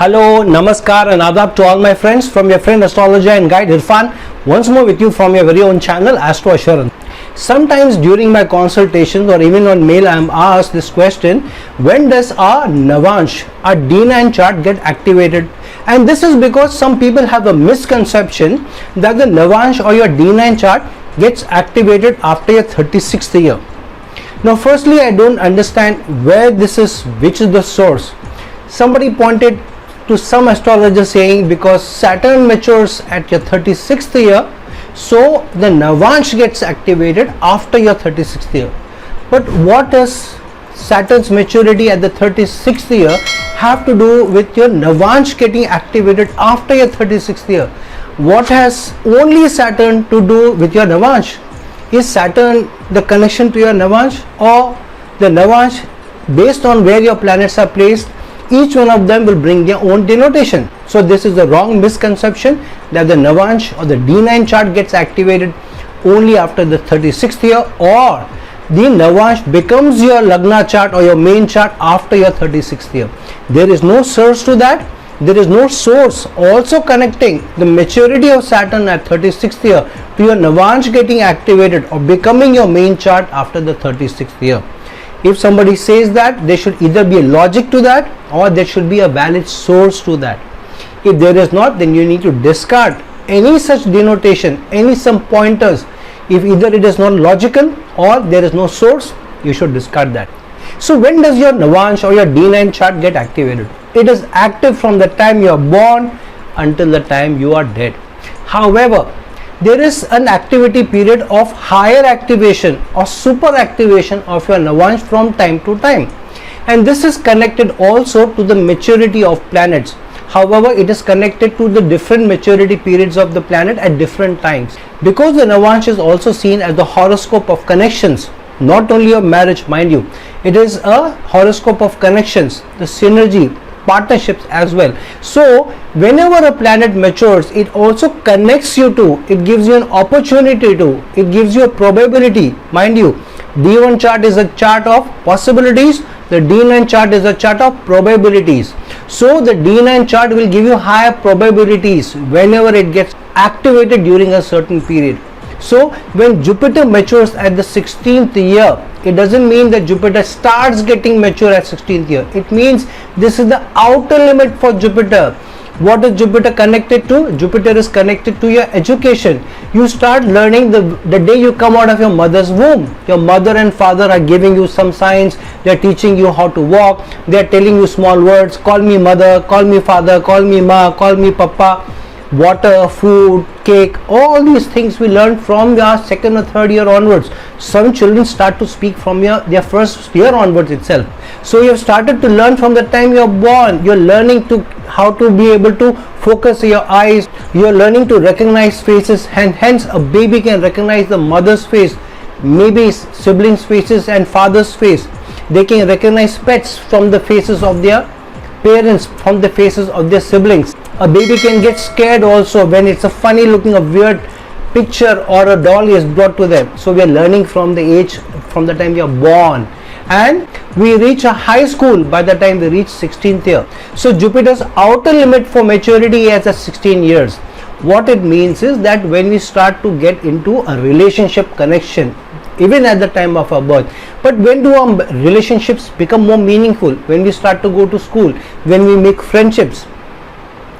Hello, Namaskar and Adab to all my friends from your friend astrologer and guide Irfan, once more with you from your very own channel Astro Assurance. Sometimes during my consultations or even on mail I am asked this question: when does our Navansh, our D9 chart get activated? And this is because some people have a misconception that the Navansh or your D9 chart gets activated after your 36th year. Now firstly, I don't understand where this is, which is the source. Somebody pointed to some astrologer saying because Saturn matures at your 36th year, so the Navansh gets activated after your 36th year. But what does Saturn's maturity at the 36th year have to do with your Navansh getting activated after your 36th year? What has only Saturn to do with your Navansh? Is Saturn the connection to your Navansh, or the Navansh, based on where your planets are placed, each one of them will bring their own denotation? So this is the wrong misconception that the Navansh or the D9 chart gets activated only after the 36th year, or the Navansh becomes your Lagna chart or your main chart after your 36th year. There is no source to that. There is no source also connecting the maturity of Saturn at 36th year to your Navansh getting activated or becoming your main chart after the 36th year. If somebody says that, there should either be a logic to that or there should be a valid source to that. If there is not, then you need to discard any such denotation, some pointers. If either it is not logical or there is no source, you should discard that. So when does your Navansh or your D9 chart get activated? It is active from the time you are born until the time you are dead. However, there is an activity period of higher activation or super activation of your Navansh from time to time, and this is connected also to the maturity of planets. However, it is connected to the different maturity periods of the planet at different times, because the Navansh is also seen as the horoscope of connections, not only of marriage, mind you. It is a horoscope of connections, the synergy, partnerships as well. So whenever a planet matures, it also connects you to, it gives you an opportunity to, it gives you a probability. Mind you, D1 chart is a chart of possibilities, the D9 chart is a chart of probabilities. So the D9 chart will give you higher probabilities whenever it gets activated during a certain period. So when Jupiter matures at the 16th year, it doesn't mean that Jupiter starts getting mature at 16th year. It means this is the outer limit for Jupiter. What is Jupiter connected to? Jupiter is connected to your education. You start learning the day you come out of your mother's womb. Your mother and father are giving you some signs. They are teaching you how to walk. They are telling you small words. Call me mother, call me father, call me ma, call me papa. Water, food, cake, all these things we learn from your second or third year onwards. Some children start to speak from their first year onwards itself. So you have started to learn from the time you are born. You are learning to how to be able to focus your eyes. You are learning to recognize faces, and hence a baby can recognize the mother's face, maybe siblings' faces and father's face. They can recognize pets from the faces of their parents, from the faces of their siblings. A baby can get scared also when it's a funny looking, a weird picture or a doll is brought to them. So we are learning from the age, from the time we are born, and we reach a high school by the time we reach 16th year. So Jupiter's outer limit for maturity is at 16 years. What it means is that when we start to get into a relationship connection, even at the time of our birth. But when do our relationships become more meaningful? When we start to go to school, when we make friendships,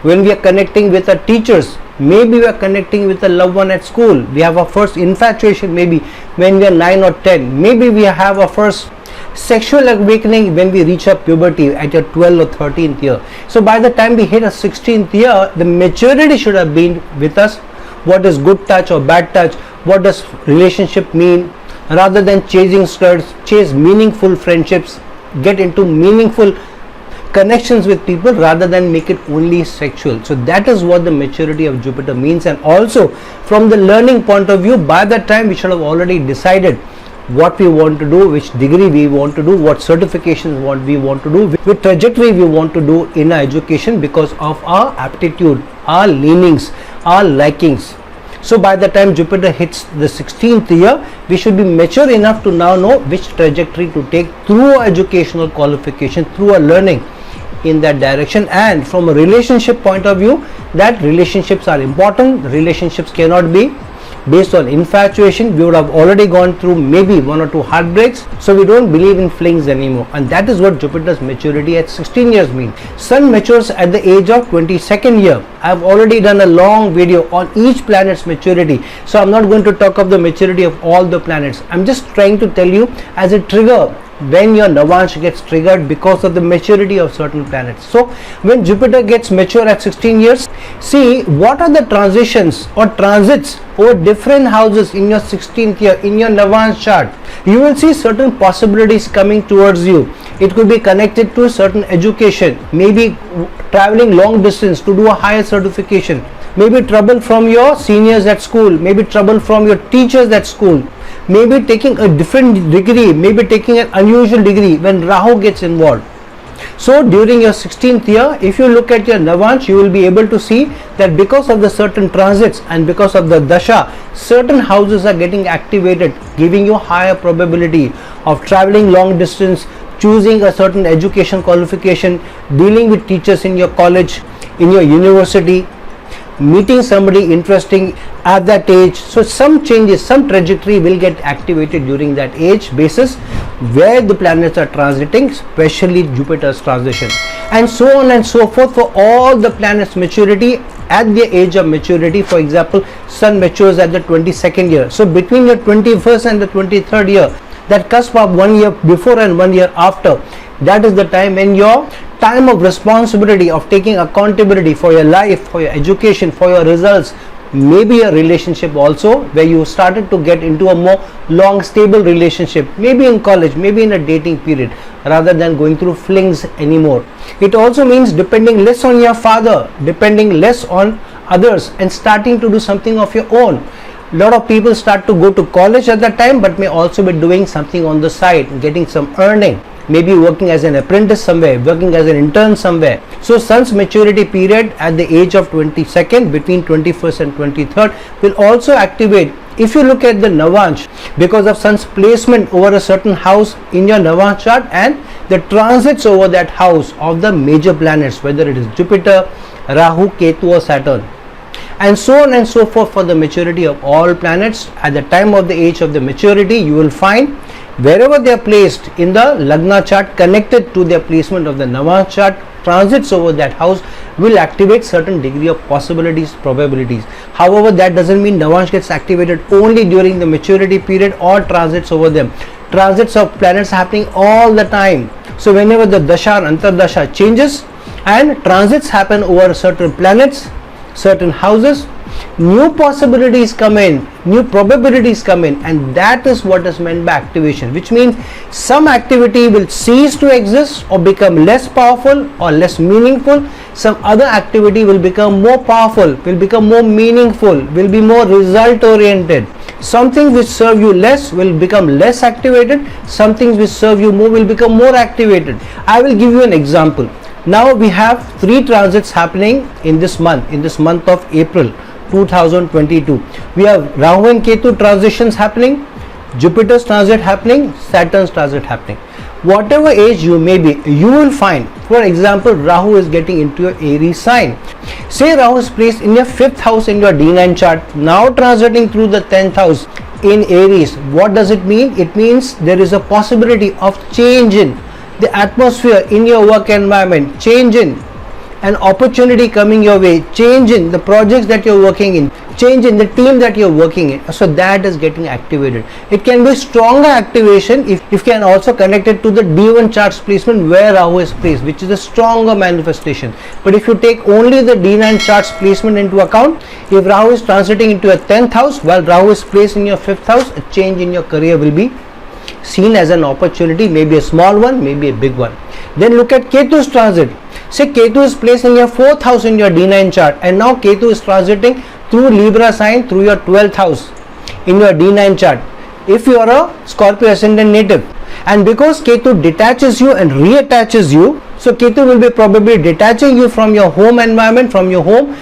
when we are connecting with our teachers, maybe we are connecting with a loved one at school. We have our first infatuation maybe when we are 9 or 10. Maybe we have our first sexual awakening when we reach our puberty at your 12th or 13th year. So by the time we hit a 16th year, the maturity should have been with us. What is good touch or bad touch? What does relationship mean? Rather than chasing skirts, chase meaningful friendships, get into meaningful connections with people rather than make it only sexual. So that is what the maturity of Jupiter means. And also from the learning point of view, by that time we should have already decided what we want to do, which degree we want to do, what certifications we want to do, which trajectory we want to do in our education because of our aptitude, our leanings, our likings. So by the time Jupiter hits the 16th year, we should be mature enough to now know which trajectory to take through our educational qualification, through our learning. in that direction. And from a relationship point of view, that relationships are important. Relationships cannot be based on infatuation. We would have already gone through maybe 1 or 2 heartbreaks, so we don't believe in flings anymore. And that is what Jupiter's maturity at 16 years means. Sun matures at the age of 22nd year. I have already done a long video on each planet's maturity, so I'm not going to talk of the maturity of all the planets. I'm just trying to tell you as a trigger when your Navansh gets triggered because of the maturity of certain planets. So when Jupiter gets mature at 16 years, see what are the transitions or transits over different houses in your 16th year in your Navansh chart. You will see certain possibilities coming towards you. It could be connected to a certain education, maybe traveling long distance to do a higher certification, maybe trouble from your seniors at school, maybe trouble from your teachers at school, maybe taking a different degree, maybe taking an unusual degree when Rahu gets involved. So during your 16th year, if you look at your Navansh, you will be able to see that because of the certain transits and because of the Dasha, certain houses are getting activated, giving you higher probability of traveling long distance, choosing a certain education qualification, dealing with teachers in your college, in your university, meeting somebody interesting at that age. So some changes, some trajectory will get activated during that age basis where the planets are transiting, especially Jupiter's transition, and so on and so forth for all the planets' maturity at the age of maturity. For example, Sun matures at the 22nd year. So between your 21st and the 23rd year, that cusp of 1 year before and 1 year after, that is the time when your time of responsibility of taking accountability for your life, for your education, for your results, maybe a relationship also where you started to get into a more long stable relationship, maybe in college, maybe in a dating period, rather than going through flings anymore. It also means depending less on your father, depending less on others, and starting to do something of your own. A lot of people start to go to college at that time, but may also be doing something on the side, getting some earning, maybe working as an apprentice somewhere, working as an intern somewhere. So Sun's maturity period at the age of 22nd, between 21st and 23rd, will also activate. If you look at the Navansh, because of Sun's placement over a certain house in your Navansh chart and the transits over that house of the major planets, whether it is Jupiter, Rahu, Ketu or Saturn, and so on and so forth for the maturity of all planets. At the time of the age of the maturity, you will find wherever they are placed in the Lagna chart connected to their placement of the Navansh chart, transits over that house will activate certain degree of possibilities, probabilities. However, that doesn't mean Navansh gets activated only during the maturity period or transits over them. Transits of planets happening all the time. So whenever the Dasha and Antardasha changes and transits happen over certain planets, certain houses, new possibilities come in, new probabilities come in, and that is what is meant by activation, which means some activity will cease to exist or become less powerful or less meaningful. Some other activity will become more powerful, will become more meaningful, will be more result oriented. Something which serve you less will become less activated, some things which serve you more will become more activated. I will give you an example. Now we have 3 transits happening in this month of April 2022. We have Rahu and Ketu transitions happening, Jupiter's transit happening, Saturn's transit happening. Whatever age you may be, you will find, for example, Rahu is getting into your Aries sign. Say Rahu is placed in your 5th house in your D9 chart, now transiting through the 10th house in Aries. What does it mean? It means there is a possibility of change in the atmosphere in your work environment, change in an opportunity coming your way, change in the projects that you're working in, change in the team that you're working in. So that is getting activated. It can be stronger activation if you can also connect it to the D1 charts placement where Rahu is placed, which is a stronger manifestation. But if you take only the D9 charts placement into account, if Rahu is transiting into a 10th house while Rahu is placed in your 5th house, a change in your career will be seen as an opportunity, maybe a small one, maybe a big one. Then look at Ketu's transit. Say Ketu is placed in your 4th house in your D9 chart, and now Ketu is transiting through Libra sign through your 12th house in your D9 chart. If you are a Scorpio ascendant native, and because Ketu detaches you and reattaches you, so Ketu will be probably detaching you from your home environment, from your home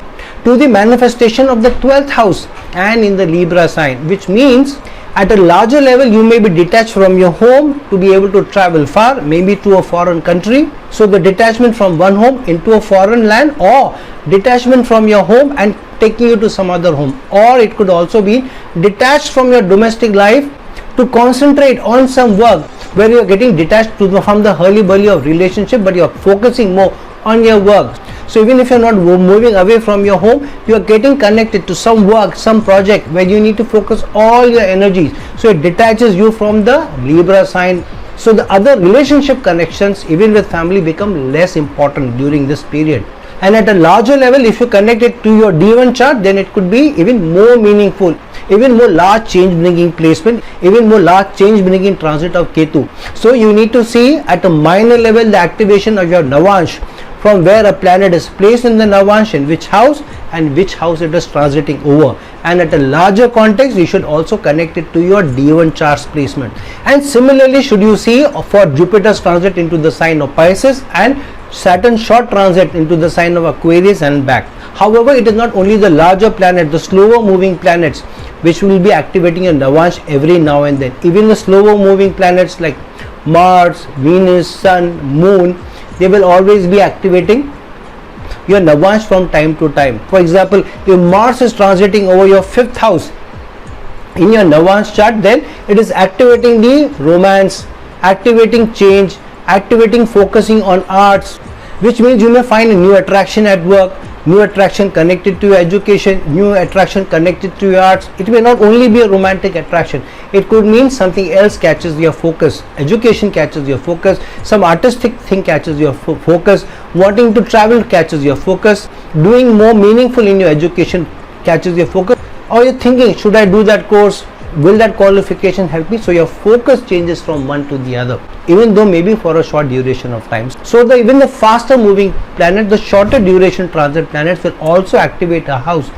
to the manifestation of the 12th house and in the Libra sign, which means At a larger level, you may be detached from your home to be able to travel far, maybe to a foreign country. So the detachment from one home into a foreign land, or detachment from your home and taking you to some other home, or it could also be detached from your domestic life to concentrate on some work where you are getting detached from the hurly-burly of relationship, but you are focusing more on your work. So even if you are not moving away from your home, you are getting connected to some work, some project where you need to focus all your energies. So it detaches you from the Libra sign. So the other relationship connections, even with family, become less important during this period. And at a larger level, if you connect it to your D1 chart, then it could be even more meaningful, even more large change bringing placement, even more large change bringing transit of Ketu. So you need to see at a minor level the activation of your Navansh, from where a planet is placed in the Navansh, in which house and which house it is transiting over. And at a larger context, you should also connect it to your D1 chart's placement. And similarly, should you see for Jupiter's transit into the sign of Pisces and Saturn short transit into the sign of Aquarius and back. However, it is not only the larger planet, the slower moving planets, which will be activating your Navansh every now and then. Even the slower moving planets like Mars, Venus, Sun, Moon, they will always be activating your Navansh from time to time. For example, if Mars is transiting over your 5th house in your Navansh chart, then it is activating the romance, activating change, activating focusing on arts, which means you may find a new attraction at work, new attraction connected to your education, new attraction connected to your arts. It may not only be a romantic attraction, it could mean something else catches your focus. Education catches your focus, some artistic thing catches your focus, wanting to travel catches your focus, doing more meaningful in your education catches your focus, or you're thinking, should I do that course? Will that qualification help me? So your focus changes from one to the other, even though maybe for a short duration of time. So even the faster moving planet, the shorter duration transit planets will also activate a house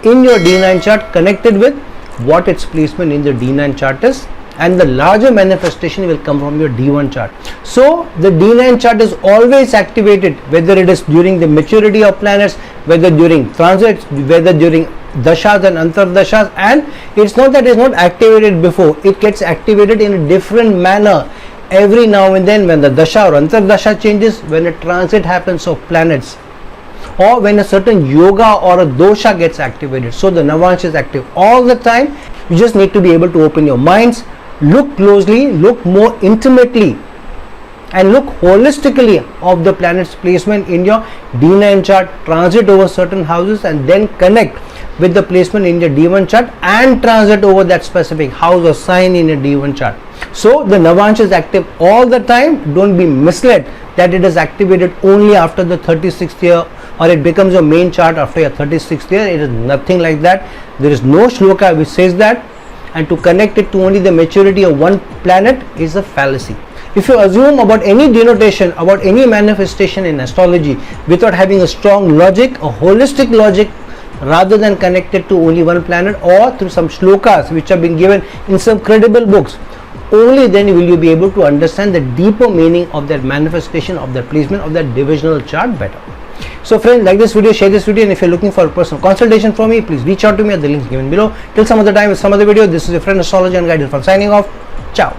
in your D9 chart connected with what its placement in the D9 chart is, and the larger manifestation will come from your D1 chart. So the D9 chart is always activated, whether it is during the maturity of planets, whether during transits, whether during dashas and antardashas, and it's not that it's not activated before, it gets activated in a different manner every now and then when the dasha or antardasha changes, when a transit happens of planets, or when a certain yoga or a dosha gets activated. So the Navansh is active all the time. You just need to be able to open your minds, look closely, look more intimately, and look holistically of the planet's placement in your D9 chart, transit over certain houses, and then connect with the placement in your D1 chart and transit over that specific house or sign in your D1 chart. So the Navansh is active all the time. Don't be misled that it is activated only after the 36th year, or it becomes your main chart after your 36th year. It is nothing like that. There is no shloka which says that, and to connect it to only the maturity of one planet is a fallacy. If you assume about any denotation, about any manifestation in astrology without having a strong logic, a holistic logic, rather than connected to only one planet or through some shlokas which have been given in some credible books, only then will you be able to understand the deeper meaning of that manifestation, of that placement, of that divisional chart better. So friends, like this video, share this video, and if you're looking for a personal consultation from me, please reach out to me at the links given below. Till some other time with some other video, this is your friend astrologer and guide Irfan signing off. Ciao.